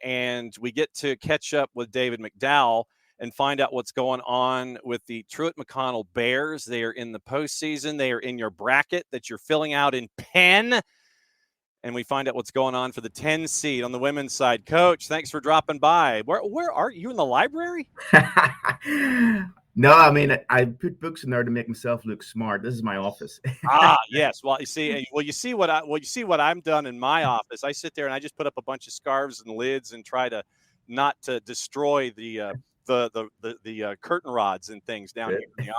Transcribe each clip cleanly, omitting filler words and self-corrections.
and we get to catch up with David McDowell and find out what's going on with the Truett McConnell Bears. They are in the postseason. They are in your bracket that you're filling out in pen. And we find out what's going on for the 10 seed on the women's side. Coach, thanks for dropping by. Where are you, in the library? No, I mean, I put books in there to make myself look smart. This is my office. Yes. Well, you see what I'm done in my office. I sit there and I just put up a bunch of scarves and lids and try to not to destroy the curtain rods and things down here in the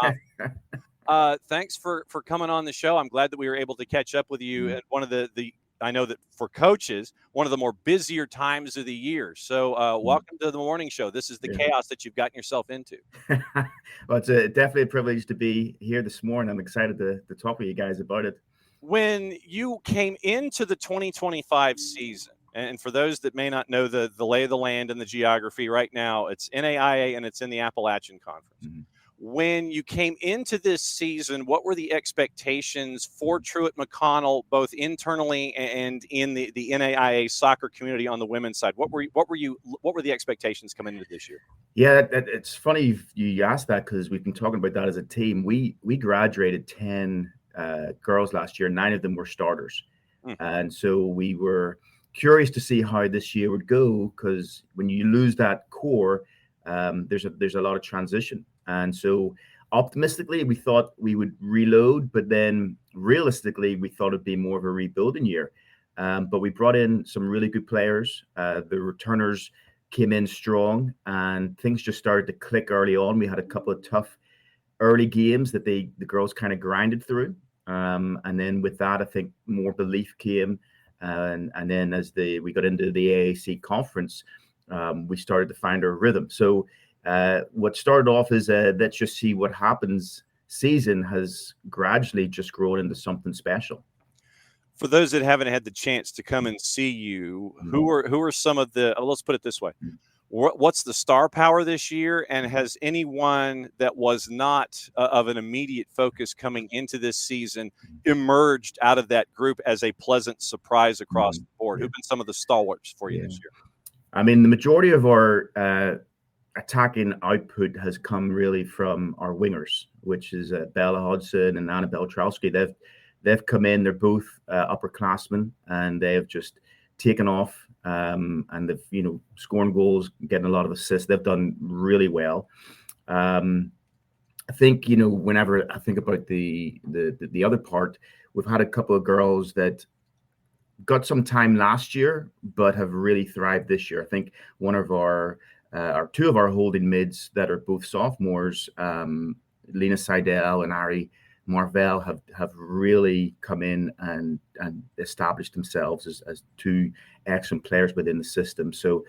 office. Thanks for coming on the show. I'm glad that we were able to catch up with you at one of the I know that for coaches, one of the more busier times of the year. So welcome to the morning show. This is the chaos that you've gotten yourself into. Well, it's definitely a privilege to be here this morning. I'm excited to talk with you guys about it. When you came into the 2025 season, and for those that may not know the lay of the land and the geography right now, it's NAIA and it's in the Appalachian Conference. Mm-hmm. When you came into this season, what were the expectations for Truett McConnell, both internally and in the NAIA soccer community on the women's side? What were the expectations coming into this year? Yeah, it's funny you asked that, because we've been talking about that as a team. We graduated 10 girls last year. 9 of them were starters. And so we were curious to see how this year would go, because when you lose that core, there's a lot of transition. And so optimistically, we thought we would reload, but then realistically, we thought it'd be more of a rebuilding year. But we brought in some really good players. The returners came in strong, and things just started to click early on. We had a couple of tough early games that the girls kind of grinded through. And then with that, I think more belief came. And then as we got into the AAC conference, we started to find our rhythm. So what started off as let's just see what happens season has gradually just grown into something special. For those that haven't had the chance to come and see you, who are some of the, let's put it this way, what's the star power this year? And has anyone that was not of an immediate focus coming into this season emerged out of that group as a pleasant surprise across the board? Who've been some of the stalwarts for you this year? I mean, the majority of our attacking output has come really from our wingers, which is Bella Hodgson and Annabelle Trowski. They've come in. They're both upperclassmen, and they have just taken off. And they've scoring goals, getting a lot of assists. They've done really well. I think whenever I think about the other part, we've had a couple of girls that got some time last year, but have really thrived this year. I think one of our two of our holding mids that are both sophomores, Lena Seidel and Ari Marvell, have really come in and established themselves as two excellent players within the system. So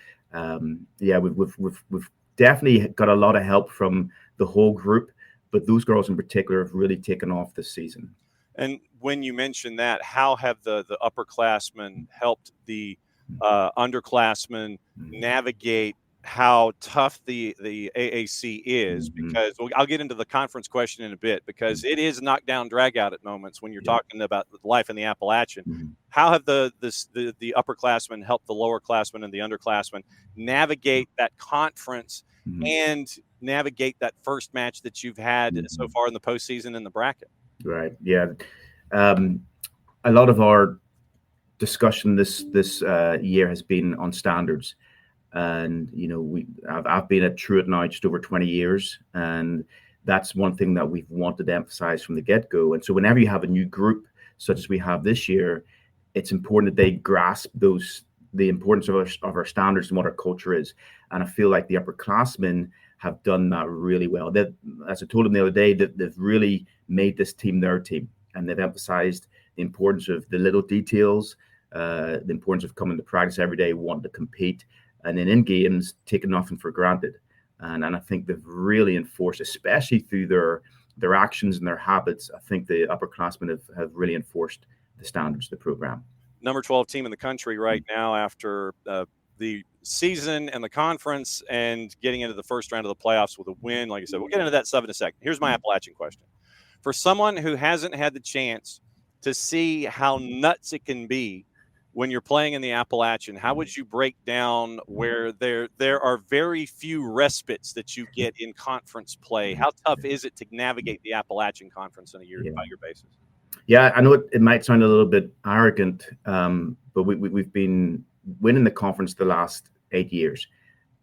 we've definitely got a lot of help from the whole group, but those girls in particular have really taken off this season. And when you mention that, how have the upperclassmen helped the underclassmen navigate how tough the AAC is? Because I'll get into the conference question in a bit, because it is knockdown drag out at moments when you're talking about life in the Appalachian. How have the upperclassmen helped the lowerclassmen and the underclassmen navigate that conference and navigate that first match that you've had so far in the postseason in the bracket? Right. Yeah. A lot of our discussion this year has been on standards. And I've been at Truett now just over 20 years, and that's one thing that we've wanted to emphasize from the get-go. And so whenever you have a new group such as we have this year, it's important that they grasp the importance of our standards and what our culture is. And I feel like the upperclassmen have done that really well. That, as I told them the other day, that they've really made this team their team, and they've emphasized the importance of the little details, the importance of coming to practice every day, wanting to compete, and then in games, taking nothing for granted. And I think they've really enforced, especially through their actions and their habits. I think the upperclassmen have really enforced the standards of the program. Number 12 team in the country right now after the season and the conference, and getting into the first round of the playoffs with a win. Like I said, we'll get into that stuff in a second. Here's my Appalachian question. For someone who hasn't had the chance to see how nuts it can be when you're playing in the Appalachian, how would you break down where there are very few respites that you get in conference play? How tough is it to navigate the Appalachian Conference on a year-by-year basis? Yeah, I know it might sound a little bit arrogant, but we've been winning the conference the last 8 years.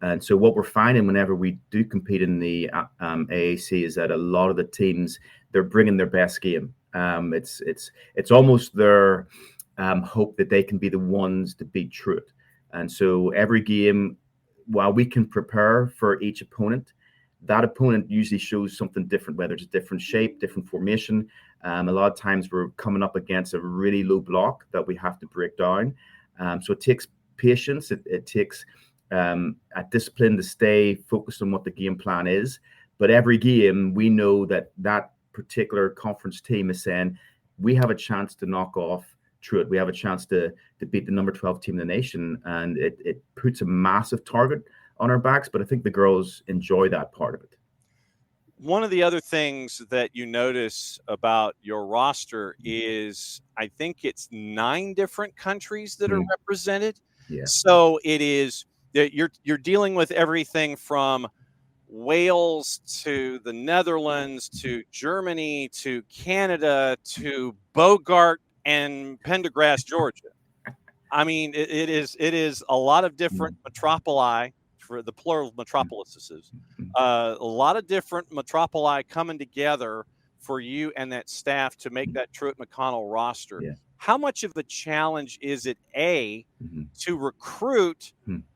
And so what we're finding whenever we do compete in the AAC is that a lot of the teams, they're bringing their best game. It's almost their hope that they can be the ones to beat Truett. And so every game, while we can prepare for each opponent, that opponent usually shows something different, whether it's a different shape, different formation. A lot of times we're coming up against a really low block that we have to break down. So it takes patience. It takes a discipline to stay focused on what the game plan is. But every game, we know that particular conference team is saying, we have a chance to knock off Truett. We have a chance to beat the number 12 team in the nation. And it puts a massive target on our backs. But I think the girls enjoy that part of it. One of the other things that you notice about your roster is I think it's 9 different countries that are represented. Yeah. So it is that you're dealing with everything from Wales to the Netherlands to Germany to Canada to Bogart and Pendergrass, Georgia. I mean, it is a lot of different metropoli, for the plural metropolises, a lot of different metropoli coming together for you and that staff to make that Truett McConnell roster. Yeah. How much of a challenge is it, to recruit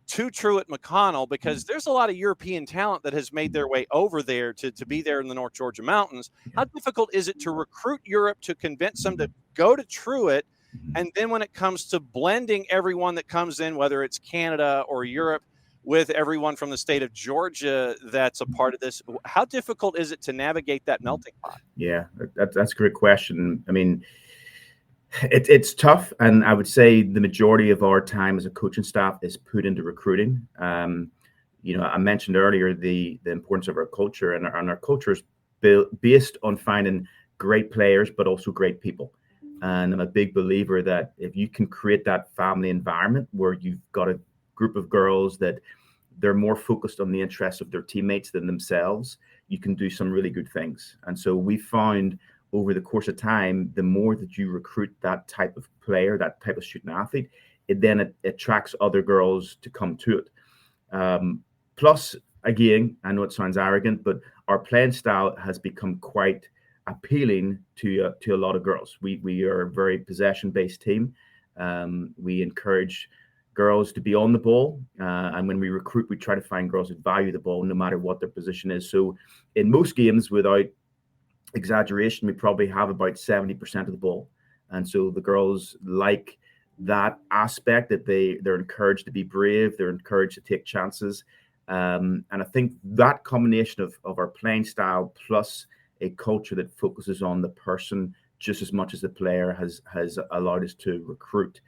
to Truett McConnell? Because there's a lot of European talent that has made their way over there to be there in the North Georgia mountains. How difficult is it to recruit Europe to convince them to go to Truett? And then when it comes to blending everyone that comes in, whether it's Canada or Europe, with everyone from the state of Georgia that's a part of this, how difficult is it to navigate that melting pot? Yeah, that's a great question. I mean, it's tough. And I would say the majority of our time as a coaching staff is put into recruiting. I mentioned earlier the importance of our culture, and our culture is based on finding great players, but also great people. And I'm a big believer that if you can create that family environment where you've got a group of girls that they're more focused on the interests of their teammates than themselves, you can do some really good things. And so we found over the course of time, the more that you recruit that type of player, that type of student athlete, it attracts other girls to come to it. Plus, again, I know it sounds arrogant, but our playing style has become quite appealing to a lot of girls. We are a very possession-based team. We encourage girls to be on the ball, and when we recruit, we try to find girls that value the ball no matter what their position is. So in most games, without exaggeration, we probably have about 70% of the ball, and so the girls like that aspect, that they're encouraged to be brave, they're encouraged to take chances, and I think that combination of our playing style plus a culture that focuses on the person just as much as the player has allowed us to recruit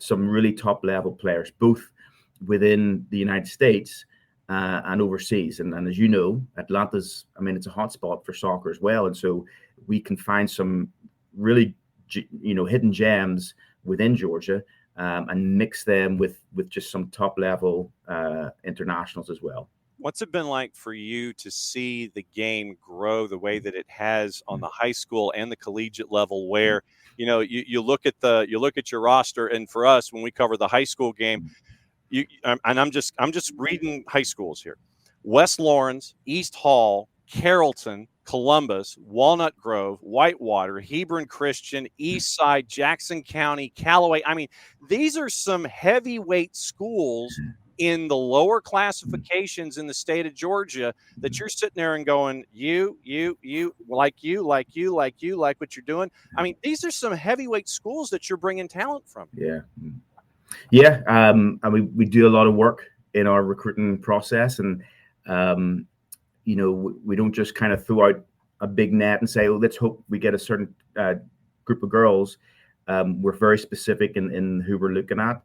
some really top level players, both within the United States and overseas. And as you know, Atlanta's, it's a hot spot for soccer as well. And so we can find some really, hidden gems within Georgia and mix them with just some top level internationals as well. What's it been like for you to see the game grow the way that it has on the high school and the collegiate level, where you look at your roster, and for us, when we cover the high school game, I'm just reading high schools here: West Lawrence, East Hall, Carrollton, Columbus, Walnut Grove, Whitewater, Hebron Christian, East Side, Jackson County, Callaway. These are some heavyweight schools in the lower classifications in the state of Georgia that you're sitting there and going, you like what you're doing. These are some heavyweight schools that you're bringing talent from. Yeah. We do a lot of work in our recruiting process, and we don't just kind of throw out a big net and say, let's hope we get a certain group of girls. We're very specific in who we're looking at.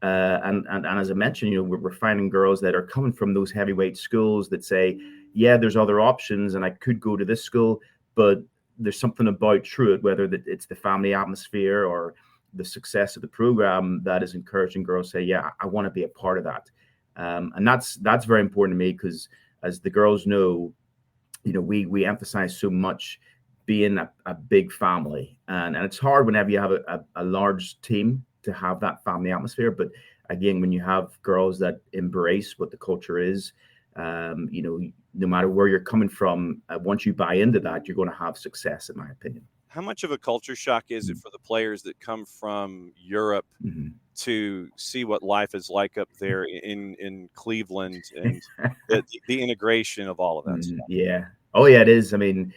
And as I mentioned, we're finding girls that are coming from those heavyweight schools that say, yeah, there's other options and I could go to this school, but there's something about Truett, whether it's the family atmosphere or the success of the program that is encouraging girls to say, yeah, I want to be a part of that. And that's very important to me, because as the girls know, we emphasize so much being a big family, and it's hard whenever you have a large team to have that family atmosphere. But again, when you have girls that embrace what the culture is, no matter where you're coming from, once you buy into that, you're going to have success, in my opinion. How much of a culture shock is it for the players that come from Europe to see what life is like up there in Cleveland, and the integration of all of that stuff? Yeah. Oh, yeah, it is. I mean,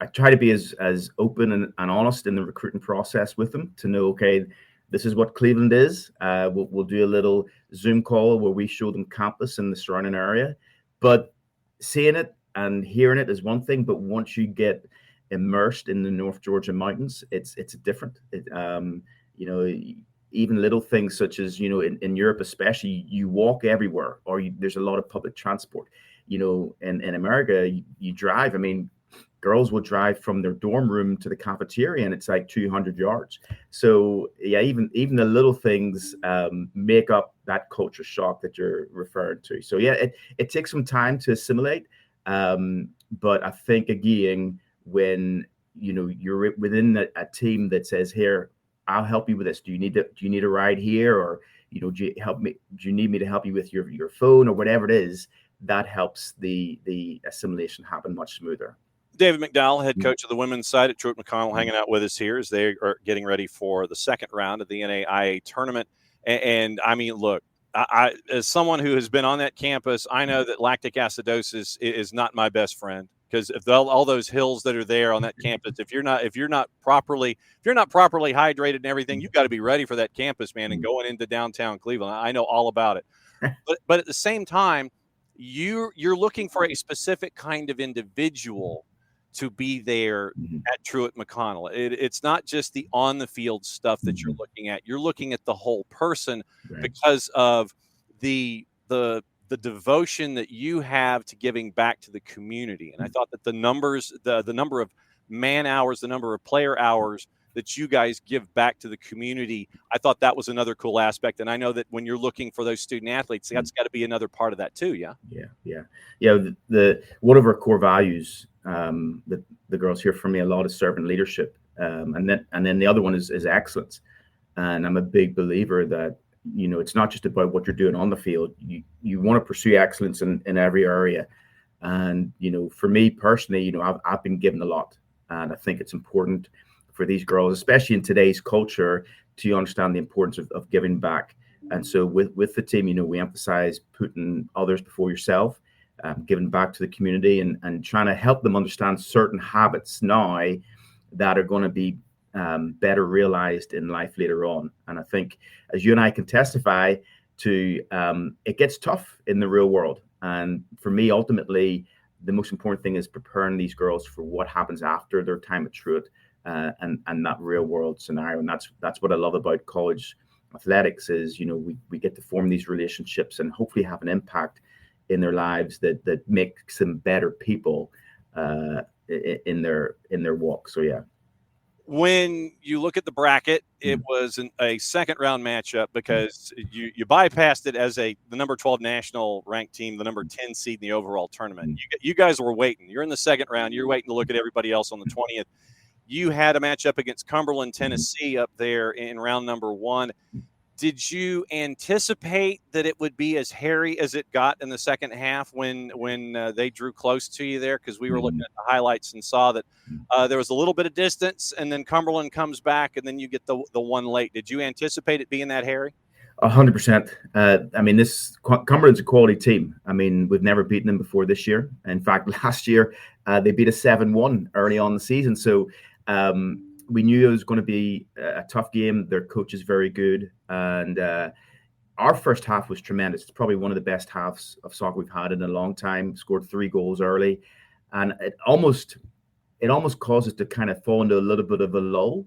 I try to be as open and honest in the recruiting process with them to know, okay, this is what Cleveland is. We'll do a little Zoom call where we show them campus and the surrounding area. But seeing it and hearing it is one thing, but once you get immersed in the North Georgia mountains, it's different. Even little things such as, in Europe especially, you walk everywhere, or there's a lot of public transport. In America, you drive. I mean, girls will drive from their dorm room to the cafeteria, and it's like 200 yards. So yeah, even the little things make up that culture shock that you're referring to. So yeah, it takes some time to assimilate. But I think, again, when you're within a team that says, here, I'll help you with this. Do you need a ride here, or do you need me to help you with your phone or whatever it is? That helps the assimilation happen much smoother. David McDowell, head coach of the women's side at Truett McConnell, hanging out with us here as they are getting ready for the second round of the NAIA tournament. And I mean, look, I as someone who has been on that campus, I know that lactic acidosis is not my best friend, because if all those hills that are there on that campus, if you're not properly hydrated and everything, you've got to be ready for that campus, man, and going into downtown Cleveland. I know all about it. But at the same time, you're looking for a specific kind of individual to be there at Truett McConnell. It's not just the on the field stuff that you're looking at. You're looking at the whole person, because of the devotion that you have to giving back to the community. And I thought that the numbers, the number of man hours, the number of player hours that you guys give back to the community, I thought that was another cool aspect. And I know that when you're looking for those student athletes, that's got to be another part of that too. Yeah. The one of our core values that the girls hear from me a lot is servant leadership, and then the other one is excellence. And I'm a big believer that it's not just about what you're doing on the field. You want to pursue excellence in every area. And for me personally, I've been given a lot, and I think it's important for these girls, especially in today's culture, to understand the importance of giving back. And so with the team, we emphasize putting others before yourself, giving back to the community, and trying to help them understand certain habits now that are going to be better realized in life later on. And I think, as you and I can testify to, it gets tough in the real world. And for me, ultimately, the most important thing is preparing these girls for what happens after their time at Truett, and that real world scenario. And that's what I love about college athletics is, we get to form these relationships and hopefully have an impact in their lives that makes them better people in their walk. So yeah. When you look at the bracket, it was a second round matchup, because you bypassed it as the number 12 national ranked team, the number 10 seed in the overall tournament. You guys were waiting. You're in the second round. You're waiting to look at everybody else on the 20th. You had a matchup against Cumberland, Tennessee up there in round number 1. Did you anticipate that it would be as hairy as it got in the second half when they drew close to you there? Because we were looking at the highlights and saw that there was a little bit of distance, and then Cumberland comes back, and then you get the one late. Did you anticipate it being that hairy? 100%. I mean, Cumberland's a quality team. I mean, we've never beaten them before this year. In fact, last year they beat us 7-1 early on the season. So we knew it was going to be a tough game. Their coach is very good. And our first half was tremendous. It's probably one of the best halves of soccer we've had in a long time. Scored 3 goals early. And it almost caused us to kind of fall into a little bit of a lull.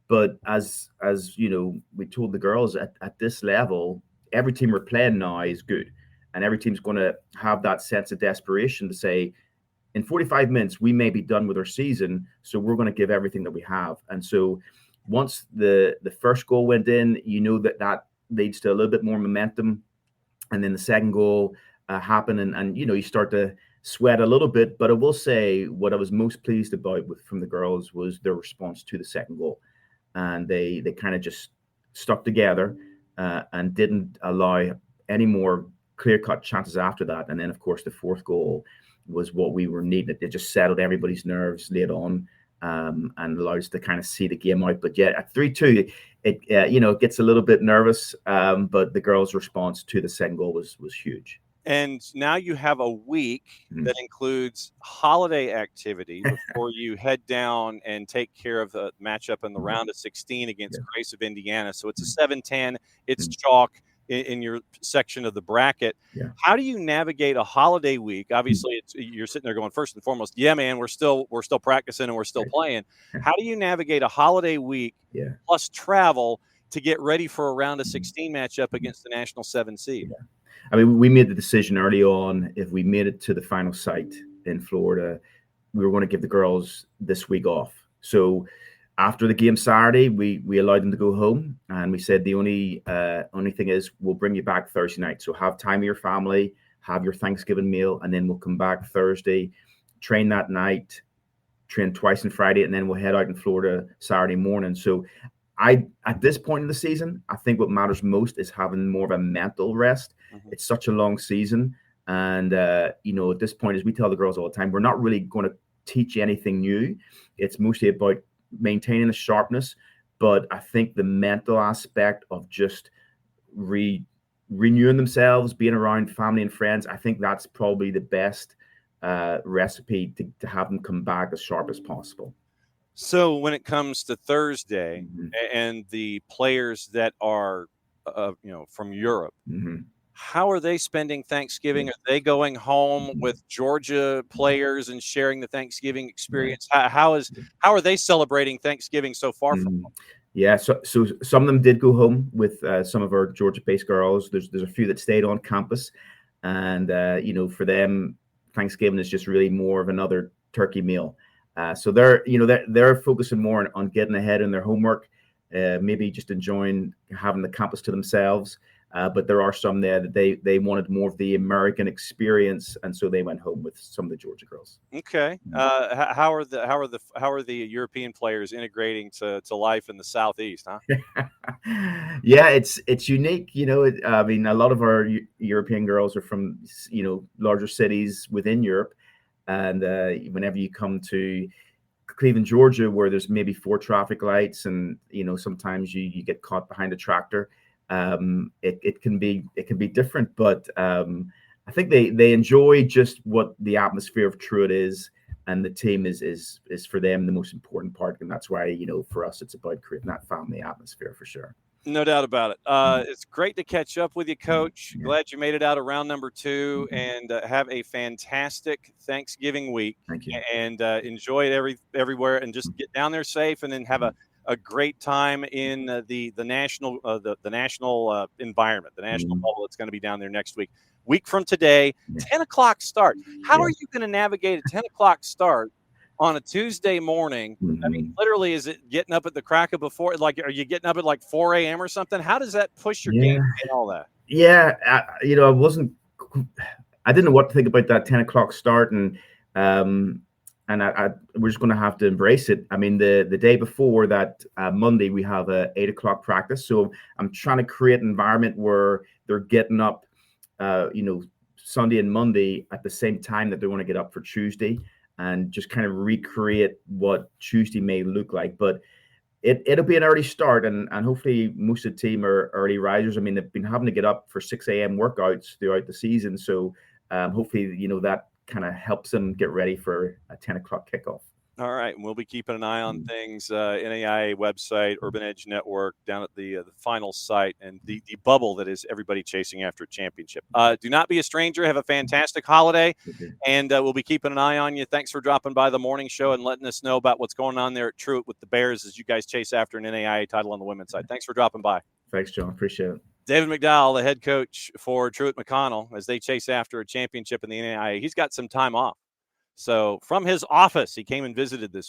But as we told the girls at this level, every team we're playing now is good. And every team's going to have that sense of desperation to say, in 45 minutes, we may be done with our season, so we're going to give everything that we have. And so once the first goal went in, that leads to a little bit more momentum, and then the second goal happened, and you start to sweat a little bit. But I will say what I was most pleased about from the girls was their response to the second goal, and they kind of just stuck together and didn't allow any more clear-cut chances after that. And then, of course, the fourth goal was what we were needing. It just settled everybody's nerves late on, and allowed us to kind of see the game out. But yeah, at 3-2, it gets a little bit nervous. But the girls' response to the second goal was huge. And now you have a week that includes holiday activity before you head down and take care of the matchup in the round of 16 against Grace of Indiana. So it's a 7-10. It's chalk in your section of the bracket. Yeah. How do you navigate a holiday week? Obviously, you're sitting there going, first and foremost, yeah, man, we're still practicing and we're still playing. How do you navigate a holiday week plus travel to get ready for a round of 16 matchup against the national 7 seed? Yeah. I mean, we made the decision early on, if we made it to the final site in Florida, we were going to give the girls this week off. So after the game Saturday, we allowed them to go home, and we said the only thing is we'll bring you back Thursday night. So have time with your family, have your Thanksgiving meal, and then we'll come back Thursday, train that night, train twice on Friday, and then we'll head out in Florida Saturday morning. So at this point in the season, I think what matters most is having more of a mental rest. It's such a long season. And, at this point, as we tell the girls all the time, we're not really going to teach you anything new. It's mostly about maintaining the sharpness. But I think the mental aspect of just renewing themselves, being around family and friends, I think that's probably the best recipe to have them come back as sharp as possible. So when it comes to Thursday and the players that are, from Europe, how are they spending Thanksgiving? Are they going home with Georgia players and sharing the Thanksgiving experience? How are they celebrating Thanksgiving so far from home? Yeah, so some of them did go home with some of our Georgia-based girls. There's a few that stayed on campus, and for them, Thanksgiving is just really more of another turkey meal. So they're focusing more on getting ahead in their homework, maybe just enjoying having the campus to themselves. But there are some there that they wanted more of the American experience, and so they went home with some of the Georgia girls. Okay. How are the European players integrating to life in the Southeast? Huh? Yeah, it's unique. I mean, a lot of our European girls are from larger cities within Europe. And whenever you come to Cleveland, Georgia, where there's maybe 4 traffic lights, and sometimes you get caught behind a tractor, it can be different. But I think they enjoy just what the atmosphere of Truett is, and the team is for them the most important part. And that's why for us it's about creating that family atmosphere for sure. No doubt about it. It's great to catch up with you, Coach. Glad you made it out of round number 2, and have a fantastic Thanksgiving week. Thank you. And enjoy it everywhere, and just get down there safe, and then have a great time in the national environment, the national bubble that's going to be down there next week. Week from today, 10 o'clock start. How are you going to navigate a 10 o'clock start on a Tuesday morning? I mean, literally, is it getting up at the crack of before? Like, are you getting up at like 4 a.m. or something? How does that push your game and all that? Yeah, I didn't know what to think about that 10 o'clock start, and we're just going to have to embrace it. I mean, the day before that, Monday, we have a 8 o'clock practice. So I'm trying to create an environment where they're getting up, Sunday and Monday at the same time that they want to get up for Tuesday, and just kind of recreate what Tuesday may look like. But it'll be an early start, and hopefully most of the team are early risers. I mean, they've been having to get up for 6 a.m. workouts throughout the season. So hopefully, that kind of helps them get ready for a 10 o'clock kickoff. All right, and we'll be keeping an eye on things. NAIA website, Urban Edge Network, down at the final site, and the bubble that is everybody chasing after a championship. Do not be a stranger. Have a fantastic holiday, and we'll be keeping an eye on you. Thanks for dropping by the morning show and letting us know about what's going on there at Truett with the Bears as you guys chase after an NAIA title on the women's side. Thanks for dropping by. Thanks, John. Appreciate it. David McDowell, the head coach for Truett McConnell, as they chase after a championship in the NAIA. He's got some time off. So from his office, he came and visited this